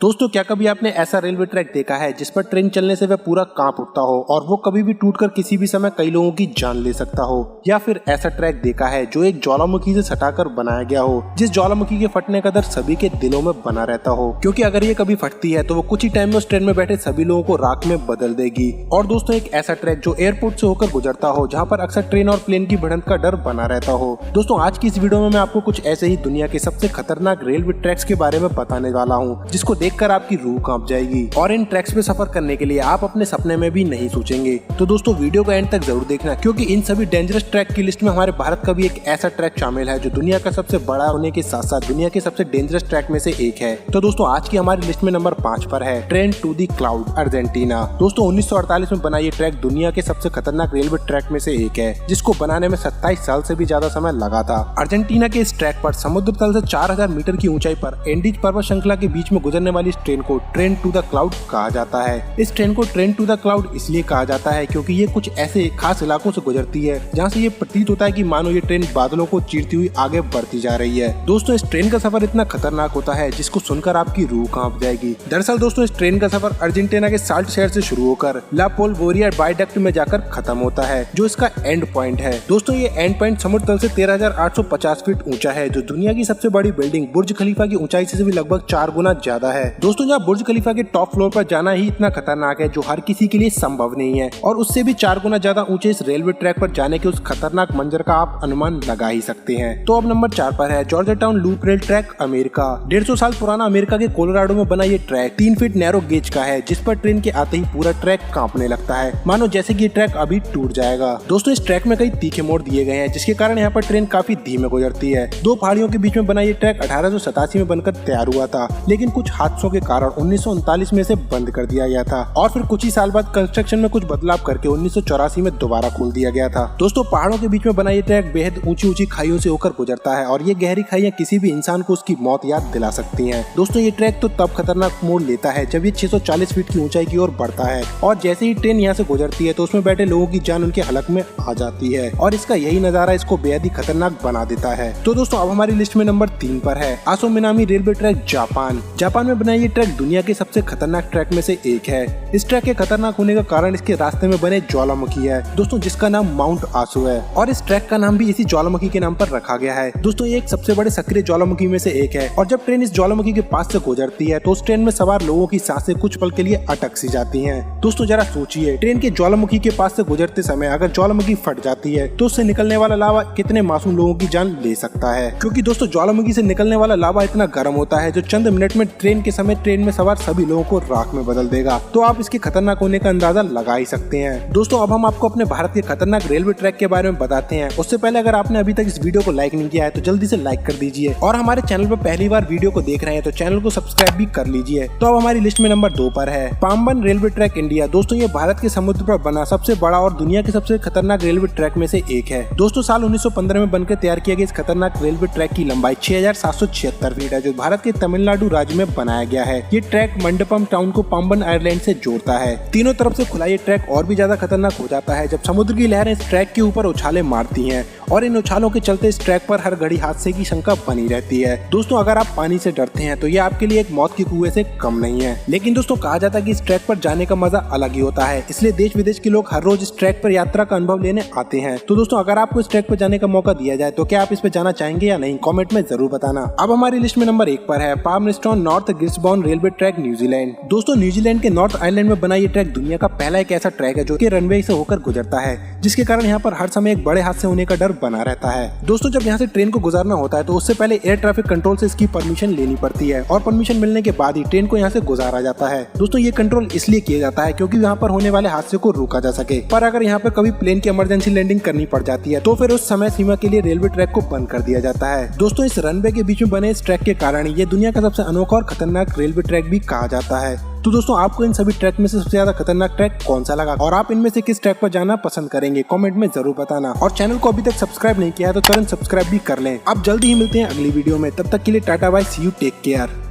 दोस्तों, क्या कभी आपने ऐसा रेलवे ट्रैक देखा है जिस पर ट्रेन चलने से वह पूरा कांप उठता हो और वो कभी भी टूटकर किसी भी समय कई लोगों की जान ले सकता हो? या फिर ऐसा ट्रैक देखा है जो एक ज्वालामुखी से सटाकर बनाया गया हो, जिस ज्वालामुखी के फटने का डर सभी के दिलों में बना रहता हो, क्योंकि अगर ये कभी फटती है तो वो कुछ ही टाइम में उस ट्रेन में बैठे सभी लोगों को राख में बदल देगी। और दोस्तों, एक ऐसा ट्रैक जो एयरपोर्ट से होकर गुजरता हो, जहाँ पर अक्सर ट्रेन और प्लेन की भिड़ंत का डर बना रहता हो। दोस्तों, आज की इस वीडियो में मैं आपको कुछ ऐसे ही दुनिया के सबसे खतरनाक रेलवे ट्रैक्स के बारे में बताने वाला हूँ, जिसको देखकर आपकी रूह कांप जाएगी और इन ट्रैक्स पे सफर करने के लिए आप अपने सपने में भी नहीं सोचेंगे। तो दोस्तों, वीडियो को एंड तक जरूर देखना, क्योंकि इन सभी डेंजरस ट्रैक की लिस्ट में हमारे भारत का भी एक ऐसा ट्रैक शामिल है जो दुनिया का सबसे बड़ा होने के साथ साथ दुनिया के सबसे डेंजरस ट्रैक में से एक है। तो दोस्तों, आज की हमारी लिस्ट में नंबर 5 पर है train to the cloud, Argentina. दोस्तों, 1948 में बना ये ट्रैक दुनिया के सबसे खतरनाक रेलवे ट्रैक में से एक है, जिसको बनाने में 27 साल से भी ज्यादा समय लगा था। अर्जेंटीना के इस ट्रैक पर समुद्र तल से 4000 मीटर की ऊंचाई पर एंडीज पर्वत श्रृंखला के बीच में गुजरने वाली इस ट्रेन को ट्रेन टू द क्लाउड कहा जाता है। इस ट्रेन को ट्रेन टू द क्लाउड इसलिए कहा जाता है क्योंकि ये कुछ ऐसे खास इलाकों से गुजरती है जहाँ से ये प्रतीत होता है कि मानो ये ट्रेन बादलों को चीरती हुई आगे बढ़ती जा रही है। दोस्तों, इस ट्रेन का सफर इतना खतरनाक होता है जिसको सुनकर आपकी रूह कांप जाएगी। दरअसल दोस्तों, इस ट्रेन का सफर अर्जेंटीना के साल्ट शहर से शुरू होकर ला पोलवोरिया वायडक्ट में जाकर खत्म होता है, जो इसका एंड पॉइंट है। दोस्तों, ये एंड पॉइंट समुद्र तल से 13,850 फीट ऊंचा है, जो दुनिया की सबसे बड़ी बिल्डिंग बुर्ज खलीफा की ऊंचाई से भी लगभग 4 गुना ज्यादा है। दोस्तों, जहाँ बुर्ज खलीफा के टॉप फ्लोर पर जाना ही इतना खतरनाक है जो हर किसी के लिए संभव नहीं है, और उससे भी 4 गुना ज्यादा ऊंचे इस रेलवे ट्रैक पर जाने के उस खतरनाक मंजर का आप अनुमान लगा ही सकते हैं। तो अब नंबर 4 पर है Georgia town loop rail track, America. 150 साल पुराना अमेरिका के कोलोराडो में बना ये ट्रैक 3 फीट नैरो गेज का है, जिस पर ट्रेन के आते ही पूरा ट्रैक कांपने लगता है, मानो जैसे कि ये ट्रैक अभी टूट जाएगा। दोस्तों, इस ट्रैक में कई तीखे मोड़ दिए गए हैं, जिसके कारण यहाँ पर ट्रेन काफी धीमे गुजरती है। 2 पहाड़ियों के बीच में बना ये ट्रैक 1887 में बनकर तैयार हुआ था, लेकिन कुछ हादसों के कारण 1939 में इसे बंद कर दिया गया था और फिर कुछ ही साल बाद कंस्ट्रक्शन में कुछ बदलाव करके 1984 में दोबारा खोल दिया गया था। दोस्तों, पहाड़ों के बीच में बना ये ट्रैक बेहद ऊंची ऊंची खाइयों से होकर गुजरता है और ये गहरी खाइयां किसी भी इंसान को उसकी मौत याद दिला सकती हैं। दोस्तों, ये ट्रैक तो तब खतरनाक मोड़ लेता है जब ये 640 फीट की ऊंचाई की ओर बढ़ता है, और जैसे ही ट्रेन यहाँ से गुजरती है तो उसमें बैठे लोगों की जान उनके हलक में आ जाती है, और इसका यही नजारा इसको बेहद ही खतरनाक बना देता है। तो दोस्तों, अब हमारी लिस्ट में नंबर 3 पर है आसो Minami railway track, Japan. Japan में बना ये ट्रैक दुनिया के सबसे खतरनाक ट्रैक में से एक है। इस ट्रैक के खतरनाक होने का कारण इसके रास्ते में बने ज्वालामुखी है, दोस्तों, जिसका नाम माउंट आसो है, और इस ट्रैक का नाम भी इसी ज्वालामुखी के नाम पर रखा गया है। दोस्तों, ये एक सबसे बड़े सक्रिय ज्वालामुखी में से एक है, और जब ट्रेन इस ज्वालामुखी के पास से गुजरती है तो उस ट्रेन में सवार लोगों की सांसें कुछ पल के लिए अटक सी जाती हैं। दोस्तों, जरा सोचिए, ट्रेन के ज्वालामुखी के पास से गुजरते समय अगर ज्वालामुखी फट जाती है तो उससे निकलने वाला लावा कितने मासूम लोगों की जान ले सकता है, क्योंकि दोस्तों, ज्वालामुखी से निकलने वाला लावा इतना गर्म होता है जो चंद मिनट में ट्रेन के समय ट्रेन में सवार सभी लोगों को राख में बदल देगा। तो आप इसके खतरनाक होने का अंदाजा लगा ही सकते हैं। दोस्तों, अब हम आपको अपने भारत के खतरनाक रेलवे ट्रैक के बारे में बताते हैं। उससे पहले अगर आपने अभी तक इस वीडियो को लाइक नहीं किया है तो जल्दी से लाइक कर दीजिए, और हमारे चैनल पर पहली बार वीडियो को देख रहे हैं तो चैनल को सब्सक्राइब भी कर लीजिए। तो अब हमारी लिस्ट में नंबर 2 पर है पाम्बन रेलवे ट्रैक, इंडिया। दोस्तों, ये भारत के समुद्र पर बना सबसे बड़ा और दुनिया के सबसे खतरनाक रेलवे ट्रैक में से एक है। दोस्तों, साल 1915 में बनकर तैयार किया गया इस खतरनाक रेलवे ट्रैक की लंबाई 6776 फीट है, जो भारत के तमिलनाडु राज्य में बनाया गया है। ये ट्रैक मंडपम टाउन को पाम्बन आइलैंड से जोड़ता है। तीनों तरफ से खुला ये ट्रैक और भी ज्यादा खतरनाक हो जाता है जब समुद्र की लहरें इस ट्रैक के ऊपर उछाले मारती हैं, और इन उछालों के चलते इस ट्रैक पर हर घड़ी हादसे की शंका बनी रहती है। दोस्तों, अगर आप पानी से डरते हैं तो ये आपके लिए एक मौत के कुएं से कम नहीं है, लेकिन दोस्तों, कहा जाता है कि इस ट्रैक पर जाने का मजा अलग ही होता है, इसलिए देश विदेश के लोग हर रोज इस ट्रैक पर यात्रा का अनुभव लेने आते हैं। तो दोस्तों, अगर आपको इस ट्रैक पर जाने का मौका दिया जाए तो क्या आप इस पे जाना चाहेंगे या नहीं, कमेंट में जरूर बताना। अब हमारी लिस्ट में नंबर 1 पर है पाल्मस्टोन नॉर्थ गिब्सबॉर्न रेलवे ट्रैक, न्यूजीलैंड। दोस्तों, न्यूजीलैंड के नॉर्थ आइलैंड में बना ये ट्रैक दुनिया का पहला एक ऐसा ट्रैक है जो कि रनवे से होकर गुजरता है, जिसके कारण यहाँ पर हर समय एक बड़े हादसे होने का डर बना रहता है। दोस्तों, जब यहाँ से ट्रेन को गुजरना होता है तो उससे पहले एयर ट्रैफिक कंट्रोल से इसकी परमिशन लेनी पड़ती है, और परमिशन मिलने के बाद ही ट्रेन को यहाँ से गुजारा जाता है। दोस्तों, ये कंट्रोल इसलिए किया जाता है क्योंकि यहाँ पर होने वाले हादसे को रोका जा सके, पर अगर यहाँ पर कभी प्लेन की इमरजेंसी लैंडिंग करनी पड़ जाती है तो फिर उस समय सीमा के लिए रेलवे ट्रैक को बंद कर दिया जाता है। दोस्तों, इस रनवे के बीच में बने इस ट्रैक के कारण ये दुनिया का सबसे अनोखा और खतरनाक रेलवे ट्रैक भी कहा जाता है। तो दोस्तों, आपको इन सभी ट्रैक में से सबसे ज्यादा खतरनाक ट्रैक कौन सा लगा, और आप इनमें से किस ट्रैक पर जाना पसंद करेंगे, कमेंट में जरूर बताना। और चैनल को अभी तक सब्सक्राइब नहीं किया है तो तुरंत सब्सक्राइब भी कर लें। अब जल्दी ही मिलते हैं अगली वीडियो में, तब तक के लिए tata bye, see you, take care.